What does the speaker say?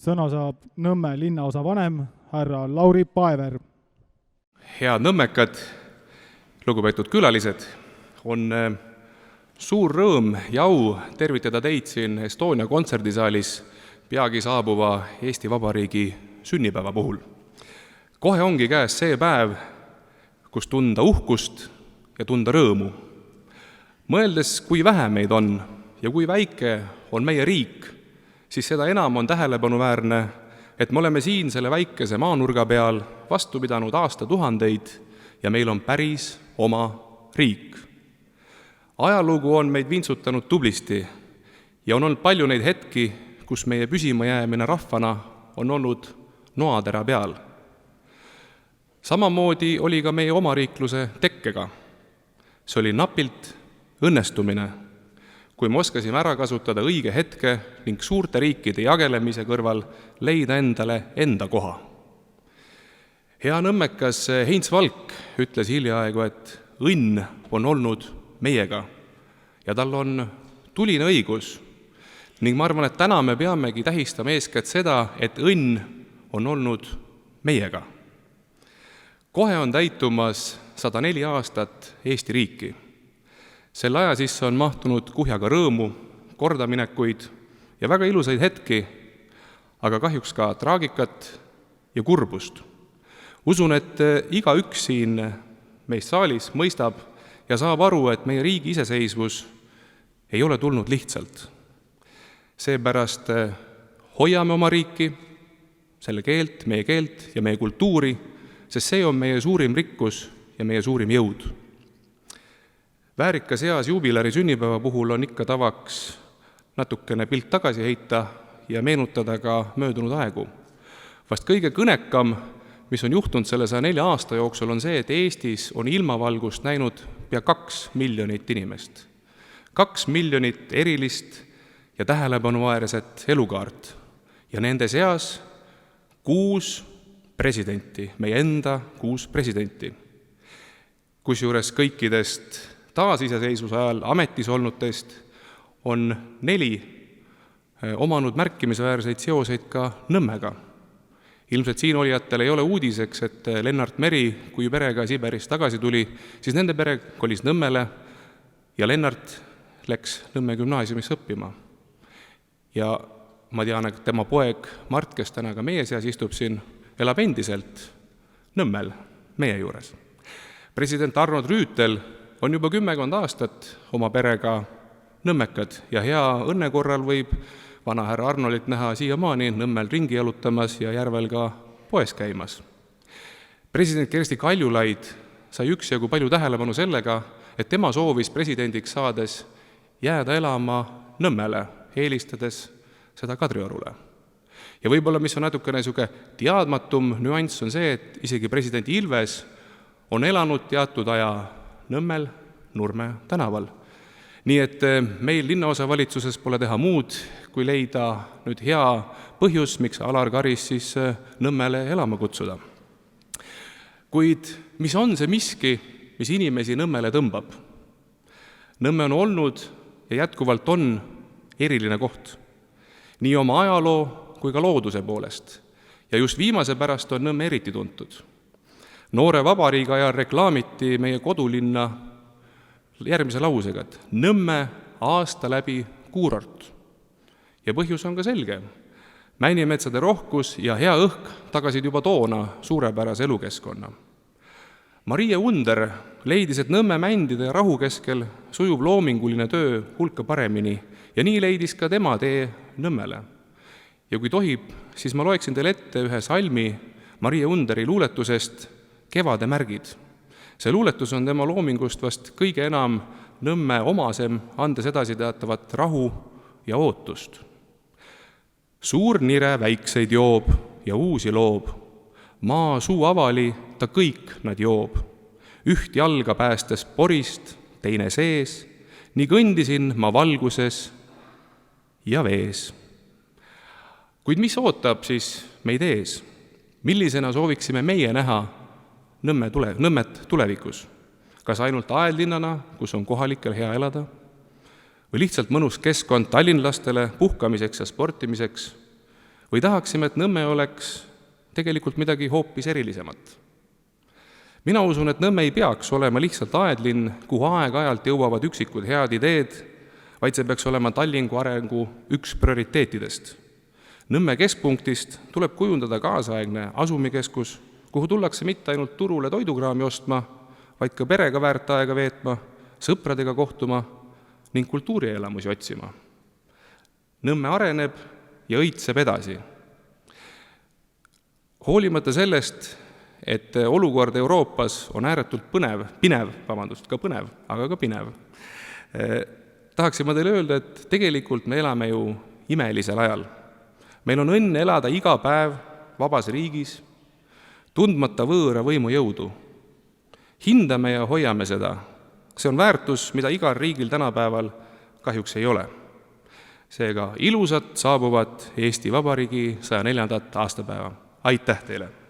Sõna saab Nõmme linnaosa vanem, härra Lauri Paever. Head nõmmekad, lugupeetud külalised, on suur rõõm ja au tervitada teid siin Estonia kontserdisaalis peagi saabuva Eesti Vabariigi sünnipäeva puhul. Kohe ongi käes see päev, kus tunda uhkust ja tunda rõõmu. Mõeldes, kui vähe meid on ja kui väike on meie riik, siis seda enam on tähelepanuväärne, et me oleme siin selle väikese maanurga peal vastu pidanud aastatuhandeid ja meil on päris oma riik. Ajalugu on meid vintsutanud tublisti ja on olnud palju neid hetki, kus meie püsimajäämine rahvana on olnud noatera peal. Samamoodi oli ka meie omariikluse tekkega. See oli napilt õnnestumine, kui me oskasime ära kasutada õige hetke ning suurte riikide jagelemise kõrval leida endale enda koha. Hea nõmmekas Heinz Valk ütles hiljaaegu, et õnn on olnud meiega ja tal on tuline õigus ning ma arvan, et täna me peamegi tähistama eeskätt seda, et õnn on olnud meiega. Kohe on täitumas 104 aastat Eesti riiki. Selle aja sisse on mahtunud kuhjaga rõõmu, kordaminekuid ja väga ilusaid hetki, aga kahjuks ka traagikat ja kurbust. Usun, et igaüks siin meist saalis mõistab ja saab aru, et meie riigi iseseisvus ei ole tulnud lihtsalt. Seepärast hoiame oma riiki, selle keelt ja meie kultuuri, sest see on meie suurim rikkus ja meie suurim jõud. Väärikas eas juubilari sünnipäeva puhul on ikka tavaks natukene pilt tagasi heita ja meenutada ka möödunud aegu. Vast kõige kõnekam, mis on juhtunud selle 104 aasta jooksul, on see, et Eestis on ilmavalgust näinud pea 2 miljonit inimest. 2 miljonit erilist ja tähelepanuväärset elukaart ja nende seas 6 presidenti, meie enda 6 presidenti. Kusjuures kõikidest taasiseseisvuse ajal ametis olnutest on 4 omanud märkimisväärseid seoseid ka Nõmmega. Ilmselt siin olijatel ei ole uudiseks, et Lennart Meri, kui perega Siberist tagasi tuli, siis nende pere kolis Nõmmele ja Lennart läks Nõmme gümnaasiumisse õppima. Ja ma tean, et tema poeg Mart, kes täna ka meie seas istub siin, elab endiselt Nõmmel, meie juures. President Arnold Rüütel on juba 10 aastat oma perega nõmmekad ja hea õnne korral võib vana härra Arnoldilt näha siiamaani Nõmmel ringi jalutamas ja Järvel ka poes käimas. President Kersti Kaljulaid sai üksjagu palju tähelepanu sellega, et tema soovis presidendiks saades jääda elama Nõmmele, eelistades seda Kadriorule. Ja võib-olla, mis on natukene niisugune teadmatum nüanss, on see, et isegi president Ilves on elanud teatud aja Nõmmel Nurme tänaval. Nii et meil linnaosavalitsuses pole teha muud, kui leida nüüd hea põhjus, miks Alar Karis siis Nõmmele elama kutsuda. Kuid mis on see miski, mis inimesi Nõmmele tõmbab? Nõmme on olnud ja jätkuvalt on eriline koht. Nii oma ajaloo kui ka looduse poolest. Ja just viimase pärast on Nõmme eriti tuntud. Noore vabariigi ajal reklaamiti meie kodulinna järgmise lausega, et Nõmme aasta läbi kuurort. Ja põhjus on ka selge. Männimetsade rohkus ja hea õhk tagasid juba toona suurepärase elukeskkonna. Marie Under leidis, et Nõmme mändide ja rahu keskel sujub loominguline töö hulka paremini ja nii leidis ka tema tee Nõmmele. Ja kui tohib, siis ma loeksin teile ette ühe salmi Marie Underi luuletusest Kevade märgid. See luuletus on tema loomingust vast kõige enam Nõmme omasem, andes edasi teatavat rahu ja ootust. Suur nire väikseid joob ja uusi loob, maa suu avali, ta kõik nad joob. Üht jalga päästes porist, teine sees, nii kõndisin ma valguses ja vees. Kuid mis ootab siis meid ees? Millisena sooviksime meie näha Nõmmet tulevikus? Kas ainult aedlinnana, kus on kohalikel hea elada? Või lihtsalt mõnus keskkond tallinlastele puhkamiseks ja sportimiseks? või tahaksime, et Nõmme oleks tegelikult midagi hoopis erilisemat? Mina usun, et Nõmme ei peaks olema lihtsalt aedlinn, kuhu aeg-ajalt jõuavad üksikud head ideed, vaid see peaks olema Tallingu arengu üks prioriteetidest. Nõmme keskpunktist tuleb kujundada kaasaegne asumikeskus, kuhu tullakse mitte ainult turule toidukraami ostma, vaid ka perega väärt aega veetma, sõpradega kohtuma ning kultuurielamusi otsima. Nõmme areneb ja õitseb edasi. Hoolimata sellest, et olukord Euroopas on ääretult pinev, aga ka pinev. Tahaksin ma teile öelda, et tegelikult me elame ju imelisel ajal. Meil on õnn elada iga päev vabas riigis, tundmata võõra võimu jõudu. Hindame ja hoiame seda. See on väärtus, mida igal riigil tänapäeval kahjuks ei ole. Seega ilusat saabuvat Eesti Vabariigi 104. aastapäeva. Aitäh teile!